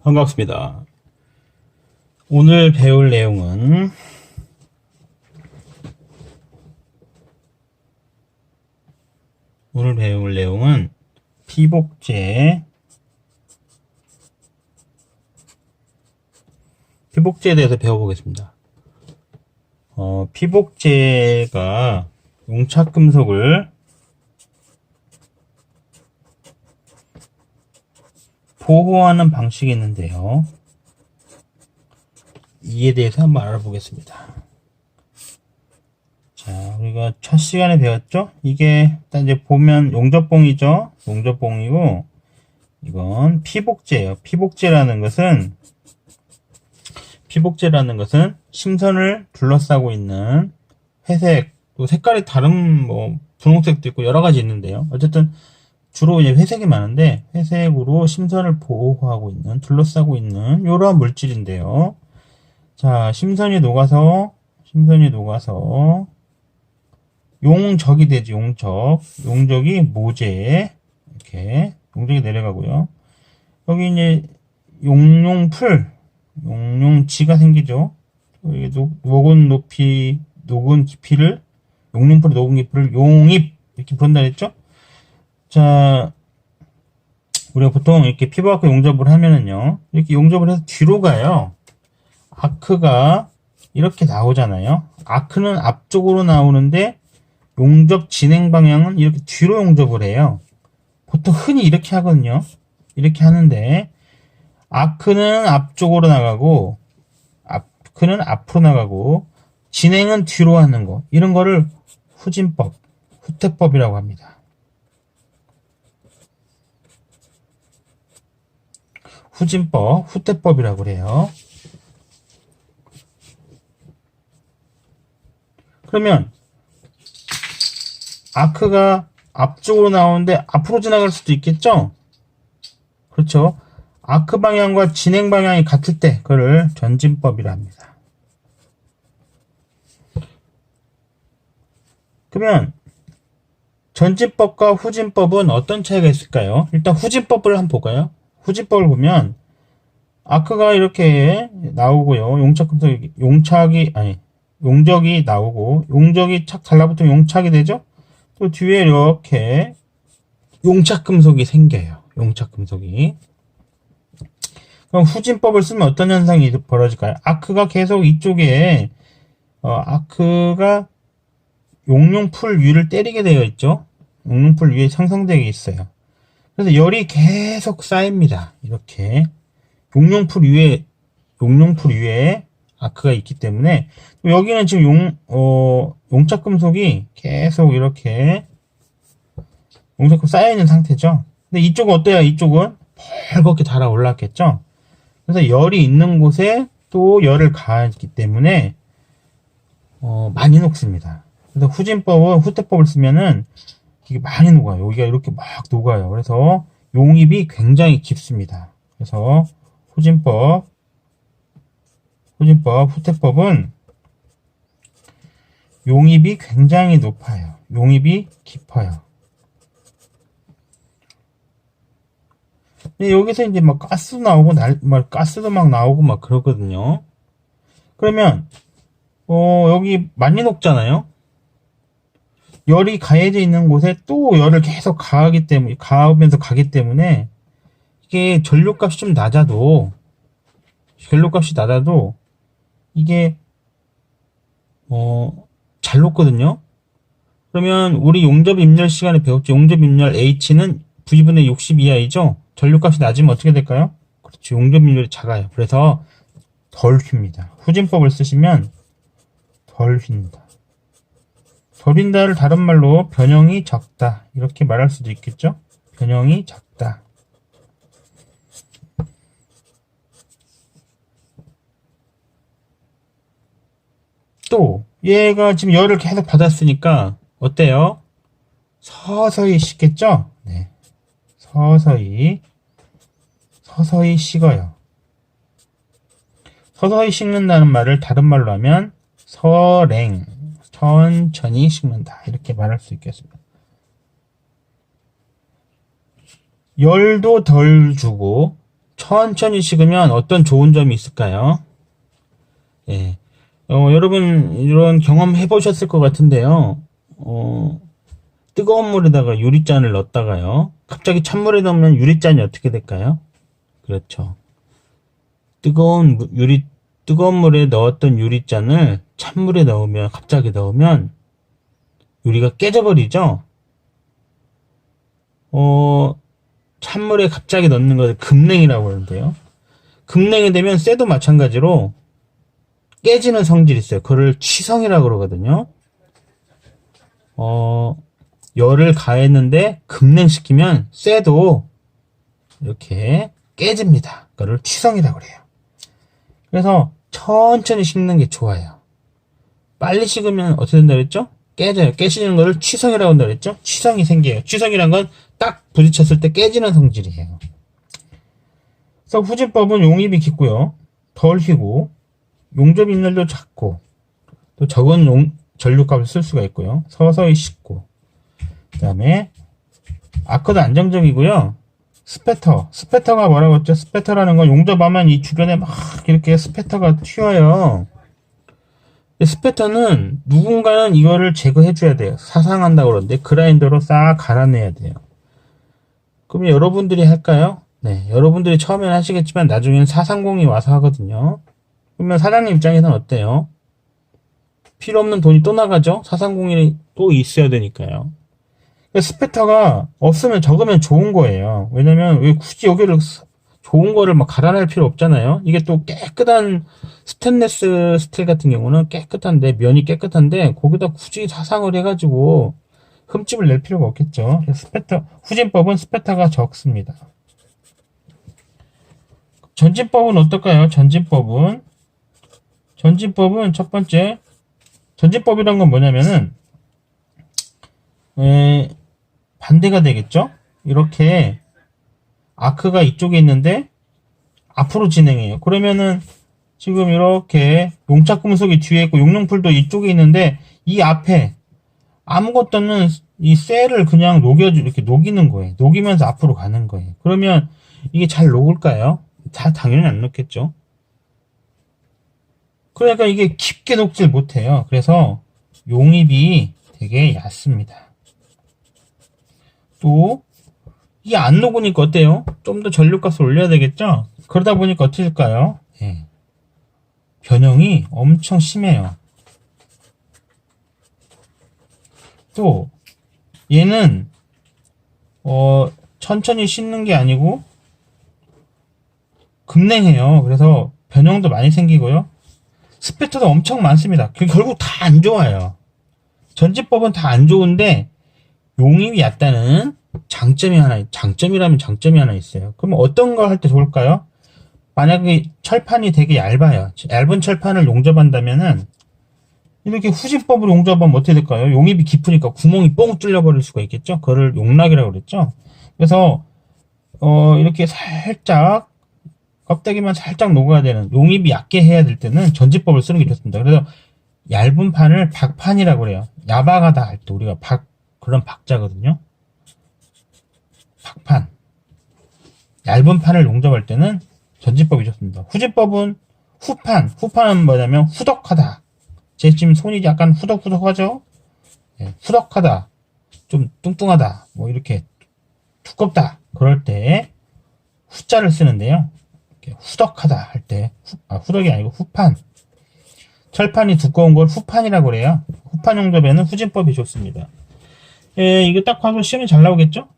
반갑습니다. 오늘 배울 내용은 피복제에 대해서 배워보겠습니다. 피복제가 용착금속을 보호하는 방식이 있는데요. 이에 대해서 한번 알아보겠습니다. 자, 우리가 첫 시간에 배웠죠? 이게 일단 이제 보면 용접봉이죠? 용접봉이고, 이건 피복제예요. 피복제라는 것은 심선을 둘러싸고 있는 회색, 또 색깔이 다른 분홍색도 있고 여러 가지 있는데요. 어쨌든 주로 이제 회색이 많은데, 회색으로 심선을 보호하고 있는, 둘러싸고 있는 이러한 물질인데요. 자, 심선이 녹아서 용적이 되지. 용적이 모재에 이렇게 용적이 내려가고요. 여기 이제 용용지가 생기죠. 여기 녹은 깊이를 용입 이렇게 부른다 했죠. 자, 우리가 보통 이렇게 피부아크 용접을 하면은요, 이렇게 용접을 해서 뒤로 가요. 아크가 이렇게 나오잖아요. 아크는 앞쪽으로 나오는데 용접 진행 방향은 이렇게 뒤로 용접을 해요. 보통 흔히 이렇게 하거든요. 이렇게 하는데 아크는 앞쪽으로 나가고 아크는 앞으로 나가고 진행은 뒤로 하는 거, 이런 거를 후퇴법이라고 합니다. 후퇴법이라고 그래요. 그러면 아크가 앞쪽으로 나오는데 앞으로 지나갈 수도 있겠죠? 그렇죠? 아크 방향과 진행 방향이 같을 때 그걸 전진법이라 합니다. 그러면 전진법과 후진법은 어떤 차이가 있을까요? 일단 후진법을 한번 볼까요? 후진법을 보면 아크가 이렇게 나오고요. 용적이 나오고 용적이 착 달라붙으면 용착이 되죠? 또 뒤에 이렇게 용착금속이 생겨요. 용착금속이. 그럼 후진법을 쓰면 어떤 현상이 벌어질까요? 아크가 계속 이쪽에 아크가 용융풀 위를 때리게 되어 있죠. 용융풀 위에 상성되어 있어요. 그래서 열이 계속 쌓입니다. 이렇게 용융풀 위에 아크가 있기 때문에, 여기는 지금 용착금속이 계속 이렇게 용착금 쌓여있는 상태죠. 근데 이쪽은 어때요? 이쪽은 벌겋게 달아올랐겠죠. 그래서 열이 있는 곳에 또 열을 가하기 때문에 많이 녹습니다. 그래서 후퇴법을 쓰면은 이게 많이 녹아요. 여기가 이렇게 막 녹아요. 그래서 용입이 굉장히 깊습니다. 그래서 후퇴법은 용입이 굉장히 높아요. 용입이 깊어요. 근데 여기서 이제 막 가스도 나오고 가스도 막 나오고 막 그러거든요. 그러면 여기 많이 녹잖아요. 열이 가해져 있는 곳에 또 열을 계속 가하면서 가기 때문에 이게 전류값이 좀 낮아도 이게 잘 녹거든요. 그러면 우리 용접 입열 시간에 배웠죠. 용접 입열 H는 V분의 60 이하이죠. 전류값이 낮으면 어떻게 될까요? 그렇죠. 용접 입열이 작아요. 그래서 덜 휩니다. 후진법을 쓰시면 덜 휜다. 덜 휜다를 다른 말로 변형이 적다, 이렇게 말할 수도 있겠죠. 변형이 적다. 또 얘가 지금 열을 계속 받았으니까 어때요? 서서히 식겠죠? 네. 서서히 식어요. 서서히 식는다는 말을 다른 말로 하면 천천히 식는다, 이렇게 말할 수 있겠습니다. 열도 덜 주고 천천히 식으면 어떤 좋은 점이 있을까요? 예. 여러분, 이런 경험 해보셨을 것 같은데요. 뜨거운 물에다가 유리잔을 넣었다가요. 갑자기 찬물에 넣으면 유리잔이 어떻게 될까요? 그렇죠. 뜨거운 물에 넣었던 유리잔을 찬물에 갑자기 넣으면 유리가 깨져버리죠? 찬물에 갑자기 넣는 것을 급냉이라고 하는데요. 급냉이 되면 쇠도 마찬가지로 깨지는 성질이 있어요. 그걸 취성이라고 그러거든요. 열을 가했는데 급냉시키면 쇠도 이렇게 깨집니다. 그걸 취성이라고 그래요. 그래서 천천히 식는 게 좋아요. 빨리 식으면 어떻게 된다 그랬죠? 깨져요. 깨지는 걸 취성이라고 한다 그랬죠? 취성이 생겨요. 취성이란 건 딱 부딪혔을 때 깨지는 성질이에요. 그래서 후진법은 용입이 깊고요. 덜 휘고 용접 인열도 작고 또 적은 전류값을 쓸 수가 있고요. 서서히 식고 그 다음에 아크도 안정적이고요. 스패터가 뭐라고 했죠? 스패터라는 건 용접하면 이 주변에 막 이렇게 스패터가 튀어요. 스패터는 누군가는 이거를 제거해 줘야 돼요. 사상한다고 그러는데 그라인더로 싹 갈아내야 돼요. 그럼 여러분들이 할까요? 네, 여러분들이 처음에는 하시겠지만 나중에는 430이 와서 하거든요. 그러면 사장님 입장에서는 어때요? 필요 없는 돈이 또 나가죠? 430이 또 있어야 되니까요. 스패터가 없으면 적으면 좋은 거예요. 왜냐면 왜 굳이 여기를 좋은 거를 막 갈아낼 필요 없잖아요. 이게 또 깨끗한 스테인리스 스틸 같은 경우는 깨끗한데 면이 깨끗한데 거기다 굳이 사상을 해가지고 흠집을 낼 필요가 없겠죠. 후진법은 스패터가 적습니다. 전진법은 어떨까요? 전진법은 첫 번째 전진법이란 건 뭐냐면은 반대가 되겠죠? 이렇게 아크가 이쪽에 있는데 앞으로 진행해요. 그러면은 지금 이렇게 용착금속이 뒤에 있고 용융풀도 이쪽에 있는데 이 앞에 아무것도 없는 이 쇠를 그냥 이렇게 녹이는 거예요. 녹이면서 앞으로 가는 거예요. 그러면 이게 잘 녹을까요? 당연히 안 녹겠죠. 그러니까 이게 깊게 녹질 못해요. 그래서 용입이 되게 얕습니다. 또 이게 안 녹으니까 어때요? 좀 더 전류값을 올려야 되겠죠? 그러다 보니까 어떻게 될까요? 네. 변형이 엄청 심해요. 또 얘는 천천히 씻는 게 아니고 급냉해요. 그래서 변형도 많이 생기고요. 스패터도 엄청 많습니다. 결국 다 안 좋아요. 전지법은 다 안 좋은데 용입이 얕다는 장점이라면 장점이 하나 있어요. 그럼 어떤 걸 할 때 좋을까요? 만약에 철판이 되게 얇아요. 얇은 철판을 용접한다면은 이렇게 후진법으로 용접하면 어떻게 될까요? 용입이 깊으니까 구멍이 뻥 뚫려버릴 수가 있겠죠? 그거를 용락이라고 그랬죠? 그래서 이렇게 살짝 껍데기만 살짝 녹아야 되는 용입이 얕게 해야 될 때는 전지법을 쓰는 게 좋습니다. 그래서 얇은 판을 박판이라고 그래요. 야박하다 할 때 우리가 그런 박자거든요. 박판. 얇은 판을 용접할 때는 전지법이 좋습니다. 후진법은 후판은 뭐냐면 후덕하다. 제 지금 손이 약간 후덕후덕하죠? 네, 후덕하다. 좀 뚱뚱하다. 뭐 이렇게 두껍다. 그럴 때 후자를 쓰는데요. 이렇게 후덕하다 할 때 후덕이 아니고 후판. 철판이 두꺼운 걸 후판이라고 그래요. 후판 용접에는 후진법이 좋습니다. 이거 딱 봐도 시험이 잘 나오겠죠?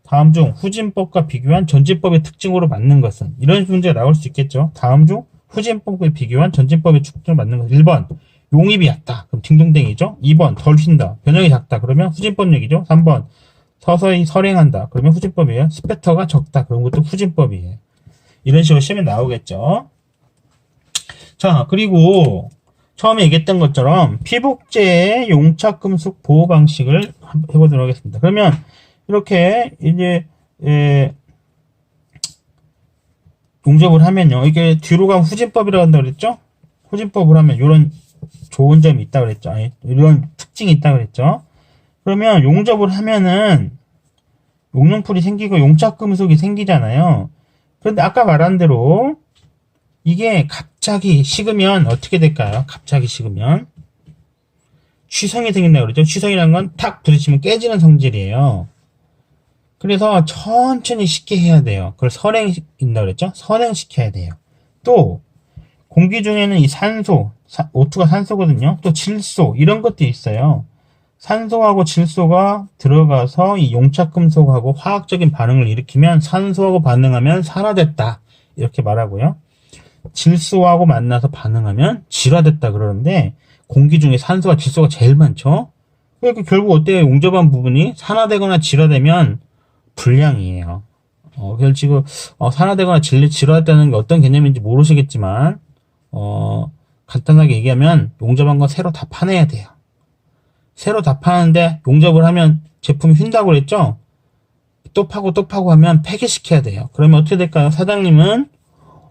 다음 중 후진법과 비교한 전진법의 특징으로 맞는 것은? 이런 문제가 나올 수 있겠죠? 다음 중 후진법과 비교한 전진법의 특징으로 맞는 것은? 1번 용입이 얕다. 그럼 딩동댕이죠? 2번 덜 휜다. 변형이 작다. 그러면 후진법 얘기죠? 3번 서서히 설행한다. 그러면 후진법이에요. 스패터가 적다. 그런 것도 후진법이에요. 이런 식으로 시험에 나오겠죠? 자, 그리고 처음에 얘기했던 것처럼 피복제의 용착금속 보호 방식을 해보도록 하겠습니다. 그러면 이렇게 이제 용접을 하면요, 이게 뒤로 가면 후진법이라고 한다 그랬죠? 후진법을 하면 이런 좋은 점이 있다 그랬죠? 아니, 이런 특징이 있다 그랬죠? 그러면 용접을 하면은 용융풀이 생기고 용착금속이 생기잖아요. 그런데 아까 말한 대로 이게 갑자기 식으면 어떻게 될까요? 갑자기 식으면 취성이 생긴다고 그러죠. 취성이라는 건 탁 부딪히면 깨지는 성질이에요. 그래서 천천히 식게 해야 돼요. 그걸 선행인다고 그랬죠? 선행시켜야 돼요. 또 공기 중에는 이 산소, O2가 산소거든요. 또 질소 이런 것도 있어요. 산소하고 질소가 들어가서 이 용착금속하고 화학적인 반응을 일으키면 산소하고 반응하면 산화됐다 이렇게 말하고요. 질소하고 만나서 반응하면 질화됐다 그러는데 공기 중에 산소와 질소가 제일 많죠. 그러니까 결국 어때요? 용접한 부분이 산화되거나 질화되면 불량이에요. 그래서 지금 산화되거나 질화됐다는 게 어떤 개념인지 모르시겠지만 간단하게 얘기하면 용접한 건 새로 다 파내야 돼요. 새로 다 파는데 용접을 하면 제품이 휜다고 그랬죠? 또 파고 하면 폐기시켜야 돼요. 그러면 어떻게 될까요? 사장님은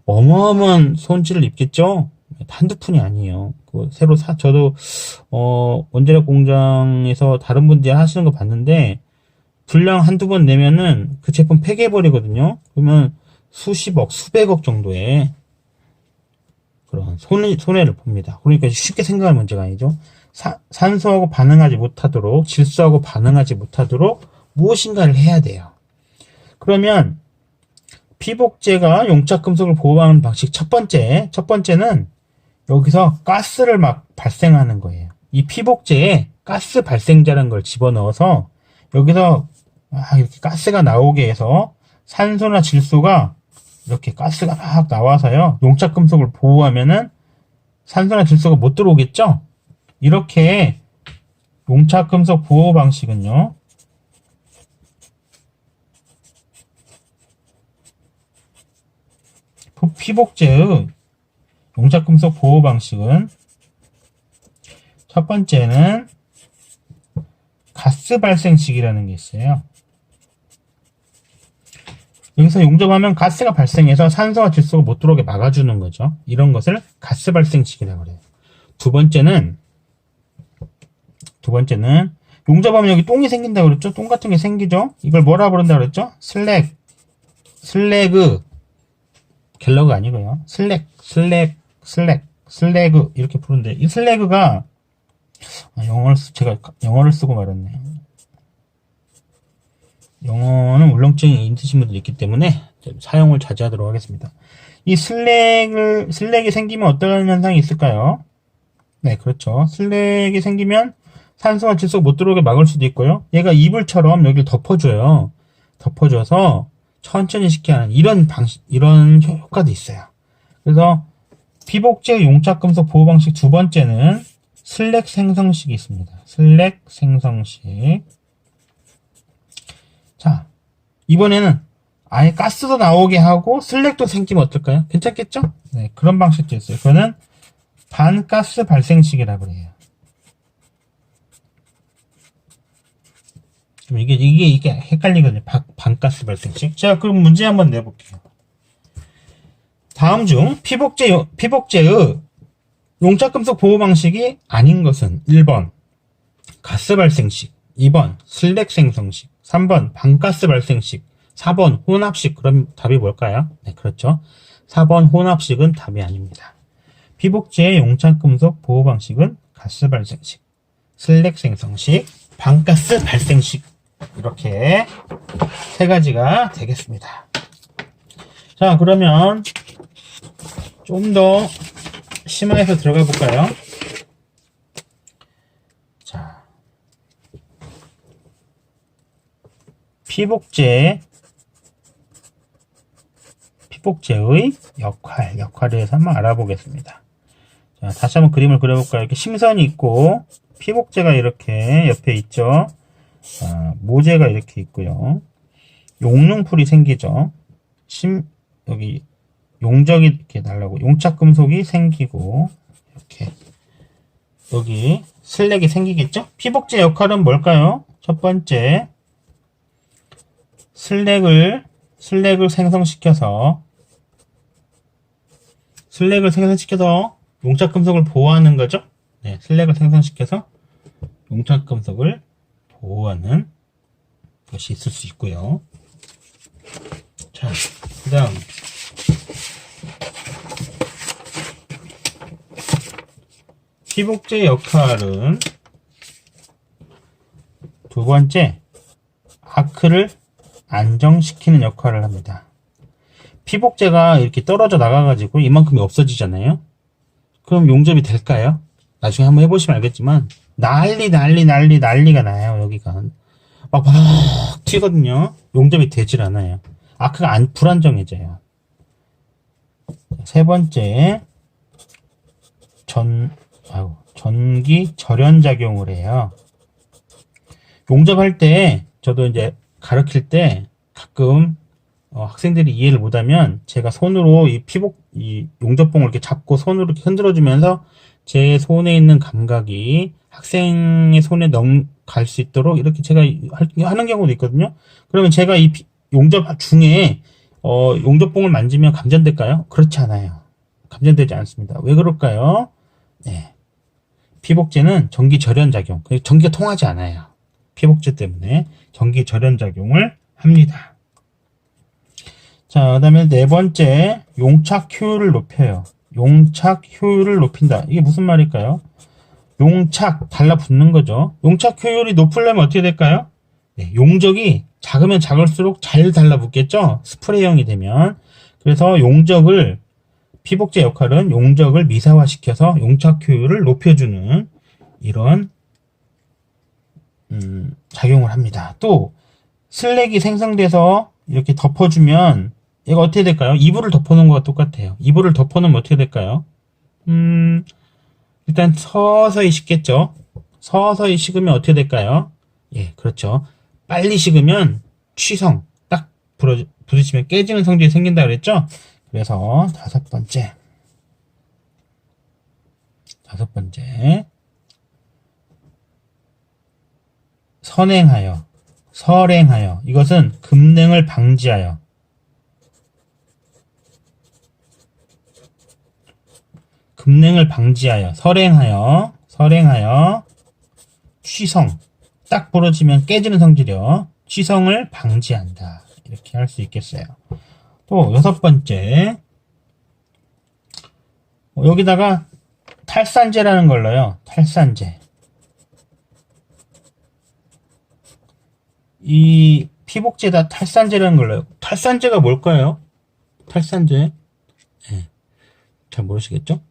어마어마한 손실을 입겠죠? 한두 푼이 아니에요. 새로 저도, 원자력 공장에서 다른 분들이 하시는 거 봤는데, 불량 한두 번 내면은 그 제품 폐기해버리거든요? 그러면 수십억, 수백억 정도의 그런 손해를 봅니다. 그러니까 쉽게 생각할 문제가 아니죠. 산소하고 반응하지 못하도록, 질소하고 반응하지 못하도록 무엇인가를 해야 돼요. 그러면 피복제가 용착금속을 보호하는 방식 첫 번째는 여기서 가스를 막 발생하는 거예요. 이 피복제에 가스 발생자라는 걸 집어넣어서 여기서 이렇게 가스가 나오게 해서 산소나 질소가 이렇게 가스가 막 나와서요. 용착금속을 보호하면은 산소나 질소가 못 들어오겠죠? 이렇게 용착금속 보호 방식은요. 피복제의 용착금속 보호 방식은 첫 번째는 가스 발생식이라는 게 있어요. 여기서 용접하면 가스가 발생해서 산소와 질소가 못 들어오게 막아주는 거죠. 이런 것을 가스 발생식이라고 그래요. 두 번째는 용접하면 여기 똥이 생긴다고 그랬죠? 똥 같은 게 생기죠? 이걸 뭐라 부른다고 그랬죠? 슬래그 갤러그 아니고요. 슬래그 이렇게 부르는데 이 슬래그가 제가 영어를 쓰고 말았네요. 영어는 울렁증이 있으신 분들이 있기 때문에 사용을 자제하도록 하겠습니다. 이 슬랙이 생기면 어떤 현상이 있을까요? 네, 그렇죠. 슬랙이 생기면 산소와 질소가 못 들어오게 막을 수도 있고요. 얘가 이불처럼 여기를 덮어줘요. 덮어줘서 천천히 식게 하는 이런 효과도 있어요. 그래서 피복제 용착금속 보호 방식 두 번째는 슬랙 생성식이 있습니다. 슬랙 생성식. 자, 이번에는 아예 가스도 나오게 하고 슬랙도 생기면 어떨까요? 괜찮겠죠? 네, 그런 방식도 있어요. 그거는 반가스 발생식이라고 해요. 이게 헷갈리거든요. 반가스 발생식. 자, 그럼 문제 한번 내볼게요. 다음 중 피복제의 용착금속 보호 방식이 아닌 것은 1번 가스 발생식, 2번 슬랙 생성식, 3번 반가스 발생식, 4번 혼합식. 그럼 답이 뭘까요? 네, 그렇죠. 4번 혼합식은 답이 아닙니다. 피복제의 용착금속 보호 방식은 가스 발생식, 슬랙 생성식, 반가스 발생식. 이렇게 세 가지가 되겠습니다. 자, 그러면 좀 더 심화해서 들어가 볼까요? 자, 피복제의 역할에 대해서 한번 알아보겠습니다. 자, 다시 한번 그림을 그려볼까요? 이렇게 심선이 있고 피복제가 이렇게 옆에 있죠. 모재가 이렇게 있고요. 용융풀이 생기죠. 여기 용적이 이렇게 날라오고 용착금속이 생기고 이렇게 여기 슬랙이 생기겠죠? 피복제 역할은 뭘까요? 첫 번째 슬랙을 생성시켜서 용착금속을 보호하는 거죠? 네, 슬랙을 생성시켜서 용착금속을 보호하는 것이 있을 수 있고요. 자, 그 다음. 피복제 역할은 두 번째, 아크를 안정시키는 역할을 합니다. 피복제가 이렇게 떨어져 나가가지고 이만큼이 없어지잖아요. 그럼 용접이 될까요? 나중에 한번 해보시면 알겠지만 난리가 나요. 여기가 막 튀거든요. 용접이 되질 않아요. 아크가 불안정해져요. 세 번째, 전기 절연 작용을 해요. 용접할 때 저도 이제 가르칠 때 가끔 학생들이 이해를 못하면 제가 손으로 이 용접봉을 이렇게 잡고 손으로 이렇게 흔들어주면서 제 손에 있는 감각이 학생의 손에 갈 수 있도록 이렇게 제가 하는 경우도 있거든요. 그러면 제가 이 용접 중에 용접봉을 만지면 감전될까요? 그렇지 않아요. 감전되지 않습니다. 왜 그럴까요? 네. 피복제는 전기 절연 작용, 전기가 통하지 않아요. 피복제 때문에 전기 절연 작용을 합니다. 자, 그 다음에 네 번째, 용착 효율을 높여요. 용착 효율을 높인다. 이게 무슨 말일까요? 용착, 달라붙는 거죠. 용착 효율이 높으려면 어떻게 될까요? 네, 용적이 작으면 작을수록 잘 달라붙겠죠? 스프레이형이 되면. 그래서 피복제 역할은 용적을 미사화시켜서 용착 효율을 높여주는 이런 작용을 합니다. 또 슬랙이 생성돼서 이렇게 덮어주면 얘가 어떻게 될까요? 이불을 덮어놓은 것과 똑같아요. 이불을 덮어놓으면 어떻게 될까요? 일단 서서히 식겠죠. 서서히 식으면 어떻게 될까요? 예, 그렇죠. 빨리 식으면 취성, 딱 부딪히면 깨지는 성질이 생긴다 그랬죠? 그래서 다섯 번째, 설행하여. 이것은 급냉을 방지하여. 설행하여, 취성. 딱 부러지면 깨지는 성질이요. 취성을 방지한다. 이렇게 할 수 있겠어요. 또 여섯 번째, 여기다가 탈산제라는 걸 넣어요. 탈산제. 이 피복제에다 탈산제라는 걸 넣어요. 탈산제가 뭘까요? 탈산제. 네. 잘 모르시겠죠?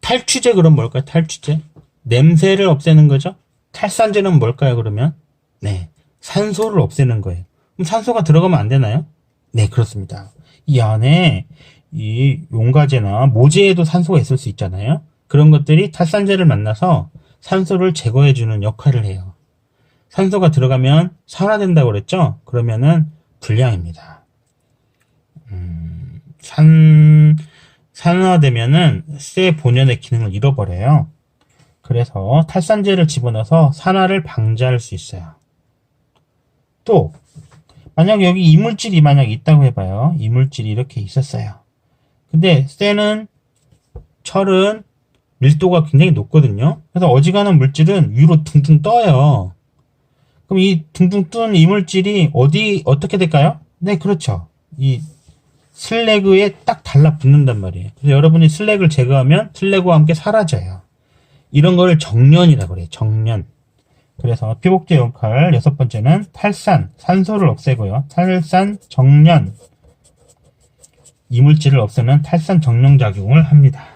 탈취제 그럼 뭘까요? 탈취제. 냄새를 없애는 거죠? 탈산제는 뭘까요, 그러면? 네. 산소를 없애는 거예요. 그럼 산소가 들어가면 안 되나요? 네, 그렇습니다. 이 안에 이 용가제나 모제에도 산소가 있을 수 있잖아요. 그런 것들이 탈산제를 만나서 산소를 제거해주는 역할을 해요. 산소가 들어가면 산화된다고 그랬죠? 그러면은 불량입니다. 산화되면은 쇠 본연의 기능을 잃어버려요. 그래서 탈산제를 집어넣어서 산화를 방지할 수 있어요. 또 만약 여기 이물질이 만약 있다고 해봐요. 이물질이 이렇게 있었어요. 근데 쇠는 철은 밀도가 굉장히 높거든요. 그래서 어지간한 물질은 위로 둥둥 떠요. 그럼 이 둥둥 뜬 이물질이 어떻게 될까요? 네, 그렇죠. 이 슬래그에 딱 달라붙는단 말이에요. 그래서 여러분이 슬래그를 제거하면 슬래그와 함께 사라져요. 이런 거를 정련이라고 그래요. 정련. 그래서 피복제 역할 여섯 번째는 탈산, 산소를 없애고요. 탈산, 정련. 이물질을 없애는 탈산 정령 작용을 합니다.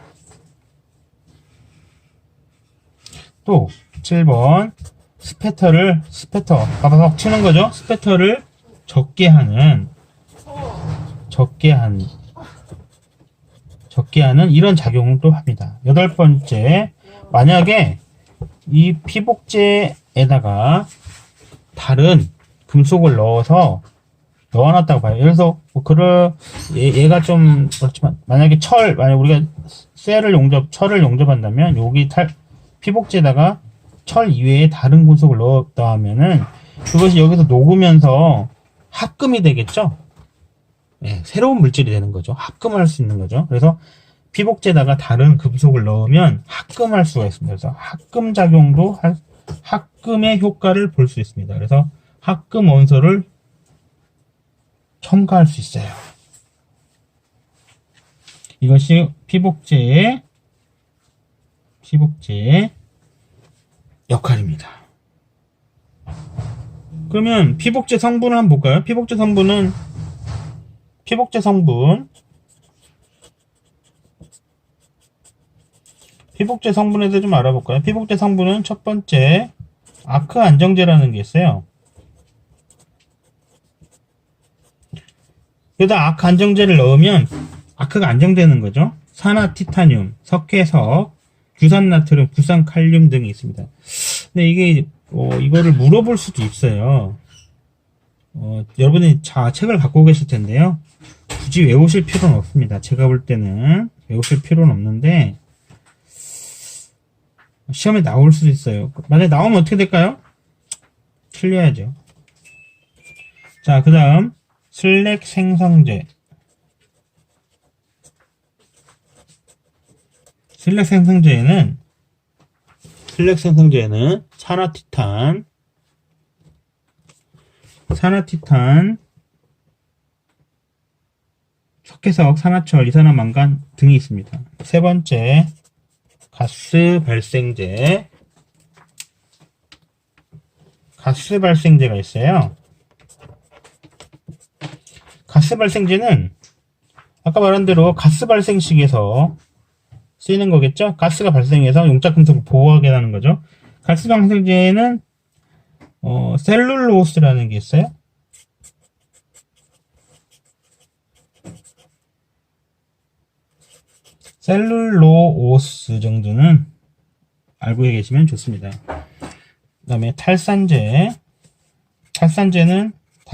또 7번 스패터 바바박 치는 거죠. 스패터를 적게 하는 이런 작용을 또 합니다. 여덟 번째, 만약에 이 피복제에다가 다른 금속을 넣어놨다고 봐요. 그래서 얘가 좀 그렇지만 만약에 만약 우리가 철을 용접한다면 여기 피복제에다가 철 이외에 다른 금속을 넣었다 하면은 그것이 여기서 녹으면서 합금이 되겠죠. 네, 새로운 물질이 되는 거죠. 합금을 할 수 있는 거죠. 그래서 피복제에다가 다른 금속을 넣으면 합금할 수가 있습니다. 그래서 합금의 효과를 볼 수 있습니다. 그래서 합금 원소를 첨가할 수 있어요. 이것이 피복제의 역할입니다. 그러면 피복제 성분을 한번 볼까요? 피복제 성분에 대해서 좀 알아볼까요? 피복제 성분은 첫 번째 아크 안정제라는 게 있어요. 여기다 아크 안정제를 넣으면 아크가 안정되는 거죠. 산화티타늄, 석회석, 규산나트륨, 구산칼륨 등이 있습니다. 근데 이게 이거를 물어볼 수도 있어요. 여러분이 책을 갖고 계실 텐데요. 굳이 외우실 필요는 없습니다. 제가 볼 때는 외우실 필요는 없는데 시험에 나올 수도 있어요. 만약에 나오면 어떻게 될까요? 틀려야죠. 자, 그 다음 슬랙 생성제. 슬랙 생성제에는 산화티탄, 석회석, 산화철, 이산화망간 등이 있습니다. 세 번째, 가스 발생제가 있어요. 가스 발생제는 아까 말한 대로 가스 발생식에서 쓰이는 거겠죠? 가스가 발생해서 용자금속을 보호하게 하는 거죠. 가스 발생제에는 셀룰로스라는 게 있어요. 셀룰로오스 정도는 알고 계시면 좋습니다. 그 다음에 탈산제는